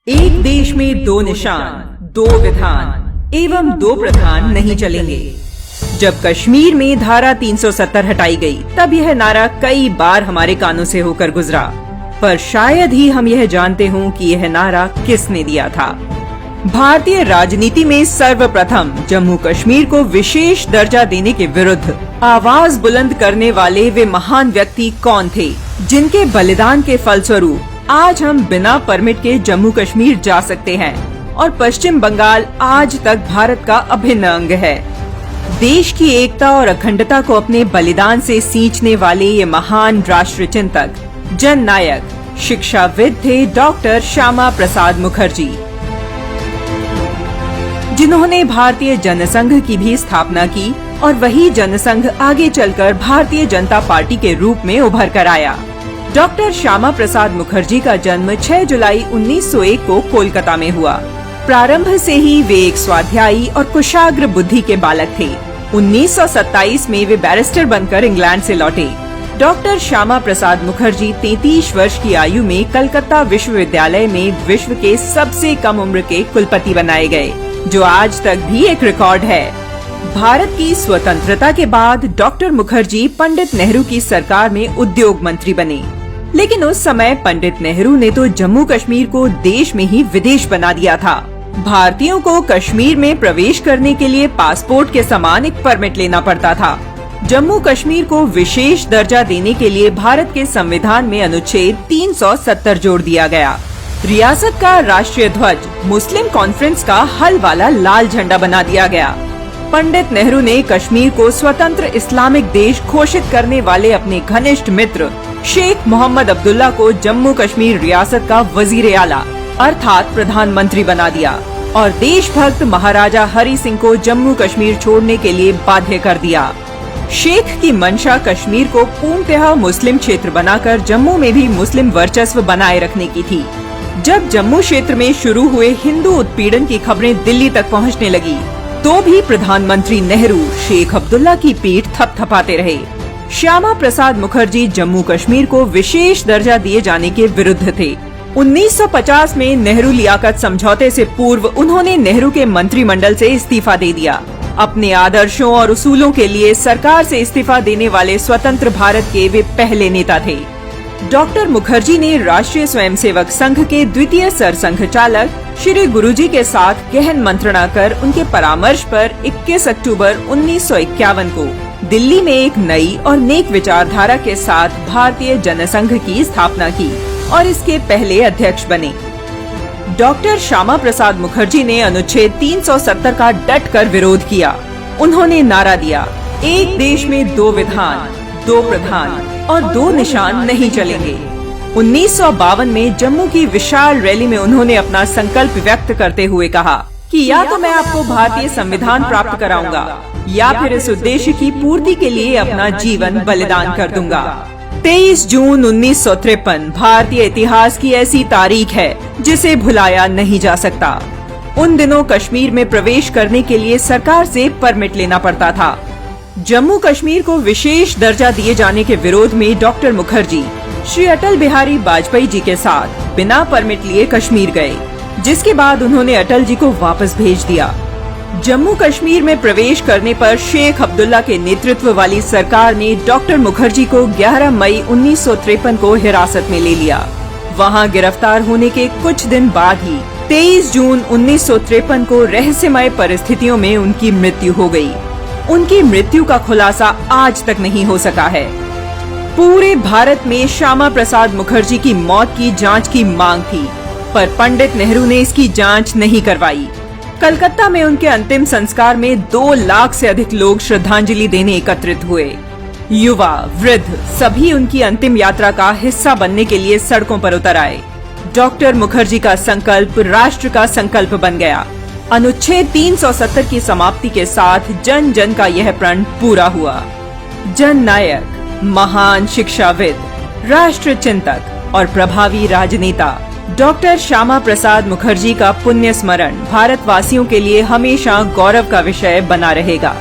एक देश में दो निशान, दो विधान एवं दो प्रधान नहीं चलेंगे। जब कश्मीर में धारा 370 हटाई गई, तब यह नारा कई बार हमारे कानों से होकर गुजरा, पर शायद ही हम यह जानते हों कि यह नारा किसने दिया था। भारतीय राजनीति में सर्वप्रथम जम्मू कश्मीर को विशेष दर्जा देने के विरुद्ध आवाज बुलंद करने वाले वे महान व्यक्ति कौन थे, जिनके बलिदान के फलस्वरूप आज हम बिना परमिट के जम्मू कश्मीर जा सकते हैं और पश्चिम बंगाल आज तक भारत का अभिन्न अंग है। देश की एकता और अखंडता को अपने बलिदान से सींचने वाले ये महान राष्ट्र चिंतक, जन नायक, शिक्षाविद थे डॉक्टर श्यामा प्रसाद मुखर्जी, जिन्होंने भारतीय जनसंघ की भी स्थापना की और वही जनसंघ आगे चलकर भारतीय जनता पार्टी के रूप में उभर कर आया। डॉक्टर श्यामा प्रसाद मुखर्जी का जन्म 6 जुलाई 1901 को कोलकाता में हुआ। प्रारंभ से ही वे एक स्वाध्यायी और कुशाग्र बुद्धि के बालक थे। 1927 में वे बैरिस्टर बनकर इंग्लैंड से लौटे। डॉक्टर श्यामा प्रसाद मुखर्जी 33 वर्ष की आयु में कलकत्ता विश्वविद्यालय में विश्व के सबसे कम उम्र के कुलपति बनाए गए, जो आज तक भी एक रिकॉर्ड है। भारत की स्वतंत्रता के बाद डॉक्टर मुखर्जी पंडित नेहरू की सरकार में उद्योग मंत्री बने, लेकिन उस समय पंडित नेहरू ने तो जम्मू कश्मीर को देश में ही विदेश बना दिया था। भारतीयों को कश्मीर में प्रवेश करने के लिए पासपोर्ट के समान एक परमिट लेना पड़ता था। जम्मू कश्मीर को विशेष दर्जा देने के लिए भारत के संविधान में अनुच्छेद 370 जोड़ दिया गया। रियासत का राष्ट्रीय ध्वज मुस्लिम कॉन्फ्रेंस का हल वाला लाल झंडा बना दिया गया। पंडित नेहरू ने कश्मीर को स्वतंत्र इस्लामिक देश घोषित करने वाले अपने घनिष्ठ मित्र शेख मोहम्मद अब्दुल्ला को जम्मू कश्मीर रियासत का वजीर आला अर्थात प्रधानमंत्री बना दिया और देशभक्त महाराजा हरि सिंह को जम्मू कश्मीर छोड़ने के लिए बाध्य कर दिया। शेख की मंशा कश्मीर को पूर्णतः मुस्लिम क्षेत्र बनाकर जम्मू में भी मुस्लिम वर्चस्व बनाए रखने की थी। जब जम्मू क्षेत्र में शुरू हुए हिंदू उत्पीड़न की खबरें दिल्ली तक पहुंचने लगी, तो भी प्रधानमंत्री नेहरू शेख अब्दुल्ला की पीठ थपथपाते रहे। श्यामा प्रसाद मुखर्जी जम्मू कश्मीर को विशेष दर्जा दिए जाने के विरुद्ध थे। 1950 में नेहरू लियाकत समझौते से पूर्व उन्होंने नेहरू के मंत्रिमंडल से इस्तीफा दे दिया। अपने आदर्शों और उसूलों के लिए सरकार से इस्तीफा देने वाले स्वतंत्र भारत के वे पहले नेता थे। डॉक्टर मुखर्जी ने राष्ट्रीय स्वयंसेवक संघ के द्वितीय सरसंघचालक श्री गुरुजी के साथ गहन मंत्रणा कर उनके परामर्श पर 21 अक्टूबर 1951 को दिल्ली में एक नई और नेक विचारधारा के साथ भारतीय जनसंघ की स्थापना की और इसके पहले अध्यक्ष बने। डॉक्टर श्यामा प्रसाद मुखर्जी ने अनुच्छेद 370 का डट कर विरोध किया। उन्होंने नारा दिया, एक देश में दो विधान, दो प्रधान और दो निशान नहीं चलेंगे। 1952 में जम्मू की विशाल रैली में उन्होंने अपना संकल्प व्यक्त करते हुए कहा कि या तो मैं आपको भारतीय संविधान प्राप्त कराऊंगा या फिर इस उद्देश्य की पूर्ति के लिए अपना जीवन बलिदान कर दूंगा। 23 जून 1953 भारतीय इतिहास की ऐसी तारीख है जिसे भुलाया नहीं जा सकता। उन दिनों कश्मीर में प्रवेश करने के लिए सरकार से परमिट लेना पड़ता था। जम्मू कश्मीर को विशेष दर्जा दिए जाने के विरोध में डॉक्टर मुखर्जी श्री अटल बिहारी वाजपेयी जी के साथ बिना परमिट लिए कश्मीर गए, जिसके बाद उन्होंने अटल जी को वापस भेज दिया। जम्मू कश्मीर में प्रवेश करने पर शेख अब्दुल्ला के नेतृत्व वाली सरकार ने डॉक्टर मुखर्जी को 11 मई 1953 को हिरासत में ले लिया। वहां गिरफ्तार होने के कुछ दिन बाद ही 23 जून 1953 को रहस्यमय परिस्थितियों में उनकी मृत्यु हो गई। उनकी मृत्यु का खुलासा आज तक नहीं हो सका है। पूरे भारत में श्यामा प्रसाद मुखर्जी की मौत की जांच की मांग थी, पर पंडित नेहरू ने इसकी जांच नहीं करवाई। कलकत्ता में उनके अंतिम संस्कार में 2 लाख से अधिक लोग श्रद्धांजलि देने एकत्रित हुए। युवा, वृद्ध सभी उनकी अंतिम यात्रा का हिस्सा बनने के लिए सड़कों पर उतर आए। डॉक्टर मुखर्जी का संकल्प राष्ट्र का संकल्प बन गया। अनुच्छेद 370 की समाप्ति के साथ जन जन का यह प्रण पूरा हुआ। जन नायक, महान शिक्षाविद, राष्ट्र चिंतक और प्रभावी राजनेता डॉक्टर श्यामा प्रसाद मुखर्जी का पुण्य स्मरण भारतवासियों के लिए हमेशा गौरव का विषय बना रहेगा।